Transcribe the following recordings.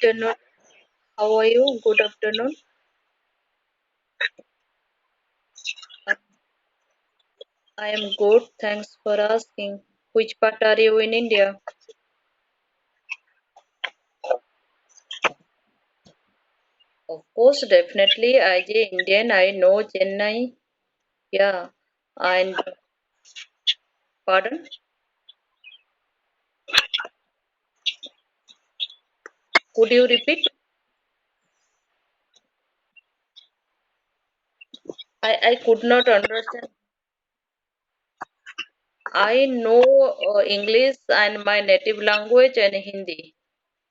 Afternoon. How are you? Good afternoon. I I am good. Thanks for asking. Which part are you in India? Of course, definitely. As a Indian, I know Chennai. Yeah. And pardon? Could you repeat? I could not understand. I know English and my native language and Hindi.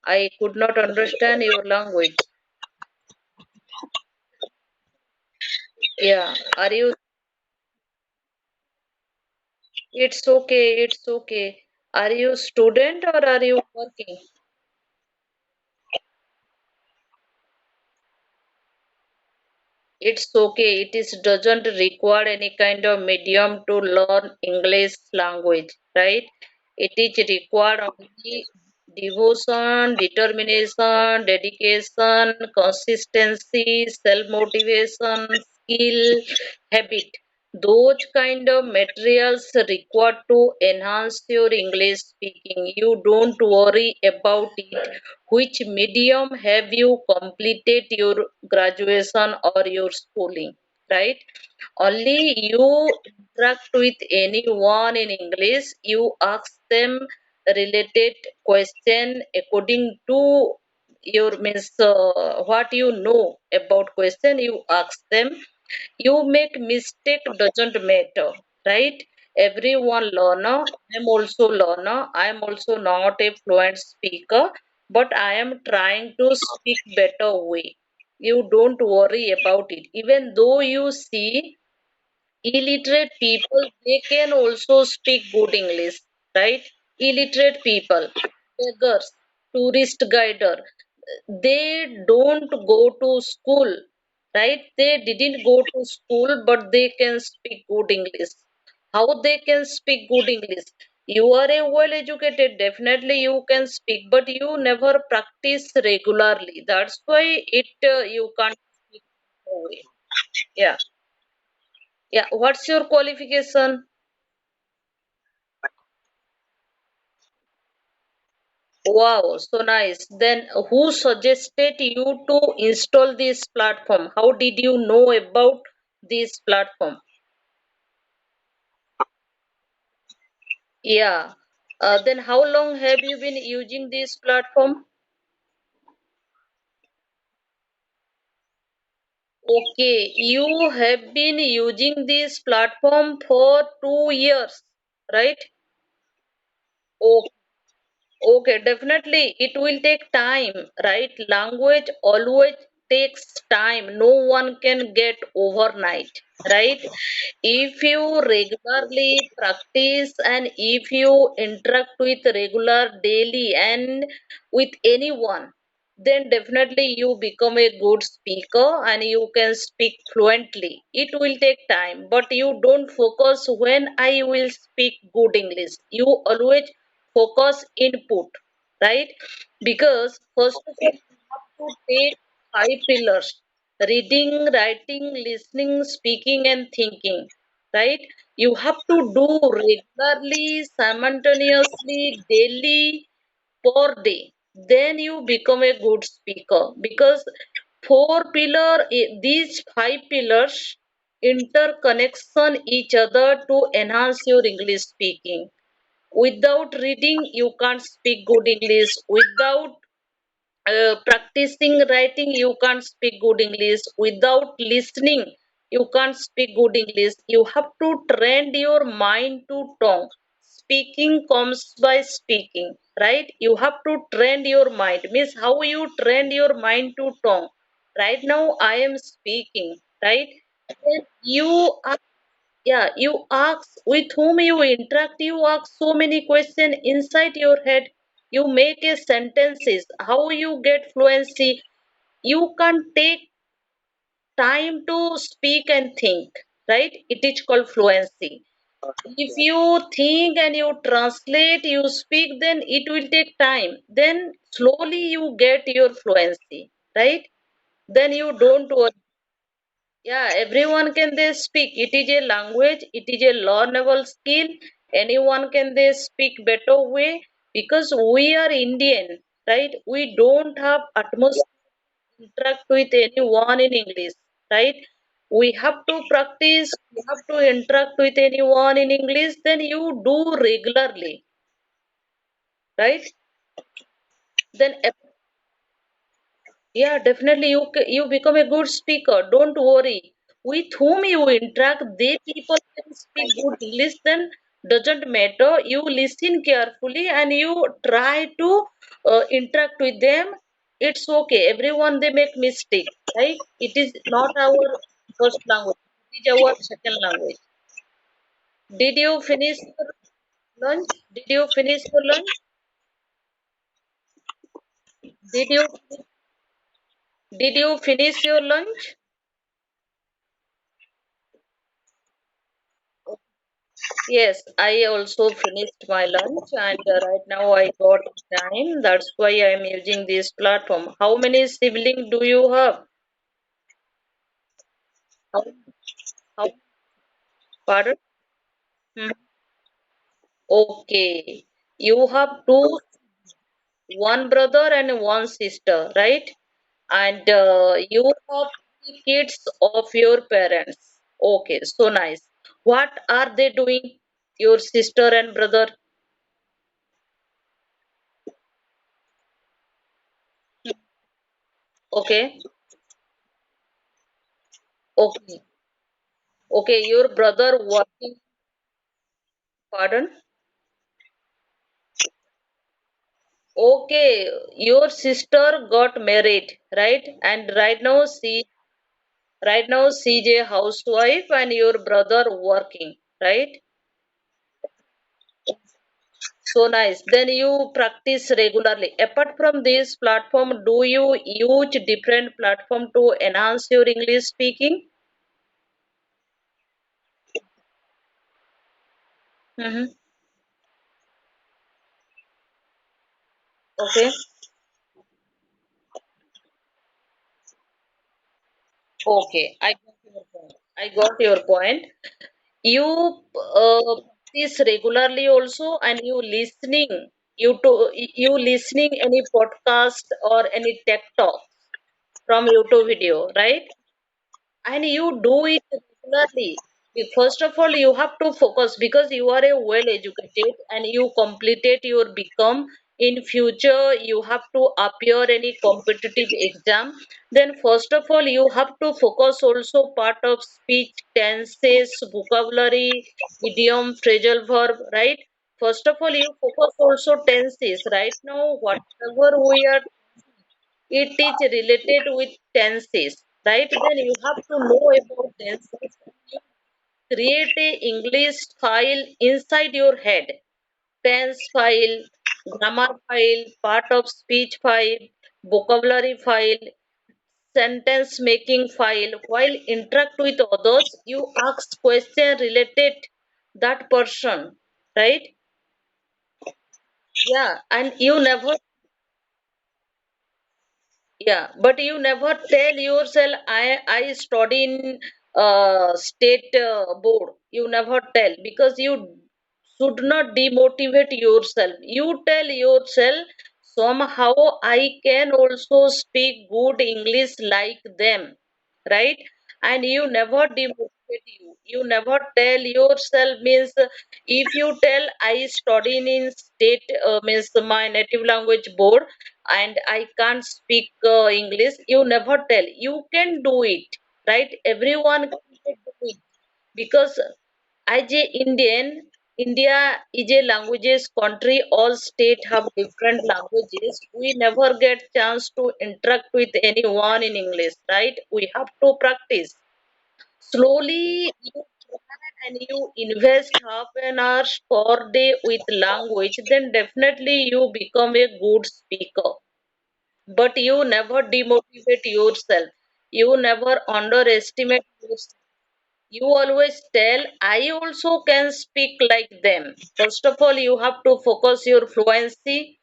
I could not understand your language. Yeah. Are you? It's okay. It's okay. Are you student or are you working? It's okay. It is doesn't require any kind of medium to learn English language, right? It is required only devotion, determination, dedication, consistency, self-motivation, skill, habit. Those kind of materials required to enhance your English speaking. You don't worry about it. Which medium have you completed your graduation or your schooling, right? Only you interact with anyone in English, you ask them related question according to your means what you know about question you ask them. You make mistake doesn't matter, right? Everyone learner. I'm also not a fluent speaker, but I am trying to speak better way. You don't worry about it. Even though you see illiterate people, they can also speak good English, right? Illiterate people, beggars, tourist guider, they don't go to school, right? They didn't go to school, but they can speak good English. How they can speak good English? You are a well educated, definitely you can speak, but you never practice regularly. That's why it you can't speak that way. Yeah. Yeah, what's your qualification? Wow, so nice. Then who suggested you to install this platform? How did you know about this platform? Yeah. Then how long have you been using this platform? Okay, you have been using this platform for 2 years, right? Okay. Okay, definitely. It will take time, right? Language always takes time. No one can get overnight, right? If you regularly practice and if you interact with regular daily and with anyone, then definitely you become a good speaker and you can speak fluently. It will take time, but you don't focus when I will speak good English. You always focus input, right? Because first of all, you have to take 5 pillars: reading, writing, listening, speaking, and thinking, right? You have to do regularly, simultaneously, daily, per day. Then you become a good speaker because these 5 pillars interconnection each other to enhance your English speaking. Without reading you can't speak good English. Without practicing writing you can't speak good English. Without listening you can't speak good English. You have to train your mind to tongue. Speaking comes by speaking, right? You have to train your mind. Means how you train your mind to tongue. Right now I am speaking, right? Then you are, yeah, you ask with whom you interact, you ask so many questions inside your head. You make a sentences. How you get fluency? You can take time to speak and think, right? It is called fluency. If you think and you translate, you speak, then it will take time. Then slowly you get your fluency, right? Then you don't worry. Yeah, everyone can they speak. It is a language, it is a learnable skill. Anyone can they speak better way because we are Indian, right? We don't have atmosphere interact with anyone in English, right? We have to practice, we have to interact with anyone in English, then you do regularly, right? Then yeah, definitely you become a good speaker. Don't worry. With whom you interact, they people can speak good English. Then doesn't matter. You listen carefully and you try to interact with them. It's okay. Everyone they make mistake, right? It is not our first language. It is our second language. Did you finish your lunch? Did you finish your lunch? Did you did you finish your lunch? Yes, I also finished my lunch and right now I got time. That's why I'm using this platform. How many siblings do you have? How, how, pardon? Hmm. Okay. You have two, one brother and one sister, right? And you have three kids of your parents. Okay, so nice. What are they doing? Your sister and brother? Okay, okay, okay. Your brother working. Pardon? Okay, your sister got married, right? And right now CJ housewife and your brother working, right? So nice. Then you practice regularly. Apart from this platform, do you use different platform to enhance your English speaking? Mm-hmm. Okay. Okay. I got your point. I got your point. You practice regularly also and you listening any podcast or any tech talk from YouTube video, right? And you do it regularly. First of all, you have to focus because you are a well educated and you completed your become. In future, you have to appear any competitive exam. Then, first of all, you have to focus also part of speech, tenses, vocabulary, idiom, phrasal verb, right? First of all, you focus also tenses. Right now, whatever we are it is related with tenses, right? Then you have to know about tenses. You create a English file inside your head. Tense file, grammar file, part of speech file, vocabulary file, sentence making file. While interact with others, you ask question related that person, right? Yeah, and you never Yeah, but you never tell yourself I study in state board. You never tell because you should not demotivate yourself. You tell yourself somehow I can also speak good English like them, right? And you never demotivate you. You never tell yourself means if you tell I study in state means my native language board and I can't speak English, you never tell. You can do it, right? Everyone can do it because as a Indian, India is a languages country. All state have different languages. We never get chance to interact with anyone in English, right? We have to practice. Slowly you try and you invest half an hour per day with language, then definitely you become a good speaker. But you never demotivate yourself. You never underestimate yourself. You always tell, I also can speak like them. First of all, you have to focus your fluency,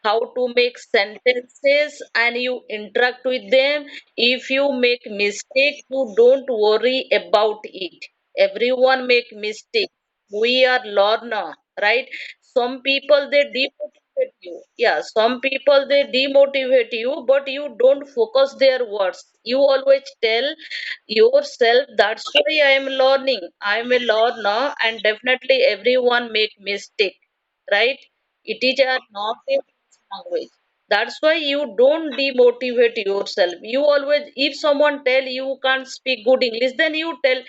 how to make sentences, and you interact with them. If you make mistake, you don't worry about it. Everyone make mistake. We are learner, right? Some people they demotivate you. Yeah, some people they demotivate you, but you don't focus their words. You always tell yourself, that's why I am learning. I am a learner, and definitely everyone make mistake, right? It is a not a language. That's why you don't demotivate yourself. You always, if someone tell you can't speak good English, then you tell,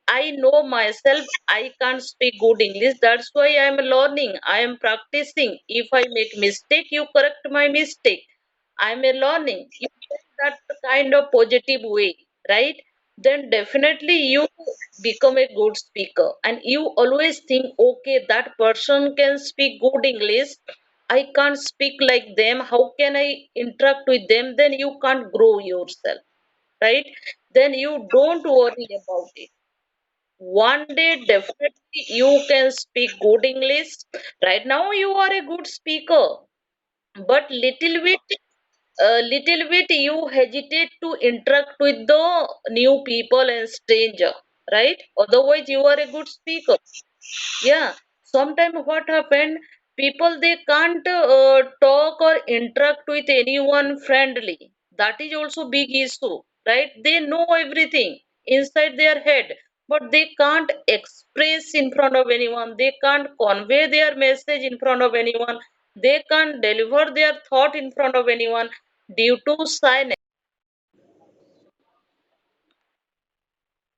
I know myself, I can't speak good English. That's why I am learning. I am practicing. If I make mistake, you correct my mistake. I am a learning. You take that kind of positive way, right? Then definitely you become a good speaker. And you always think, okay, that person can speak good English. I can't speak like them. How can I interact with them? Then you can't grow yourself, right? Then you don't worry about it. One day definitely you can speak good English. Right now you are a good speaker, but little bit you hesitate to interact with the new people and stranger, right? Otherwise you are a good speaker. Yeah, sometimes what happened, people they can't talk or interact with anyone friendly. That is also big issue, right? They know everything inside their head, but they can't express in front of anyone. They can't convey their message in front of anyone. They can't deliver their thought in front of anyone due to shyness.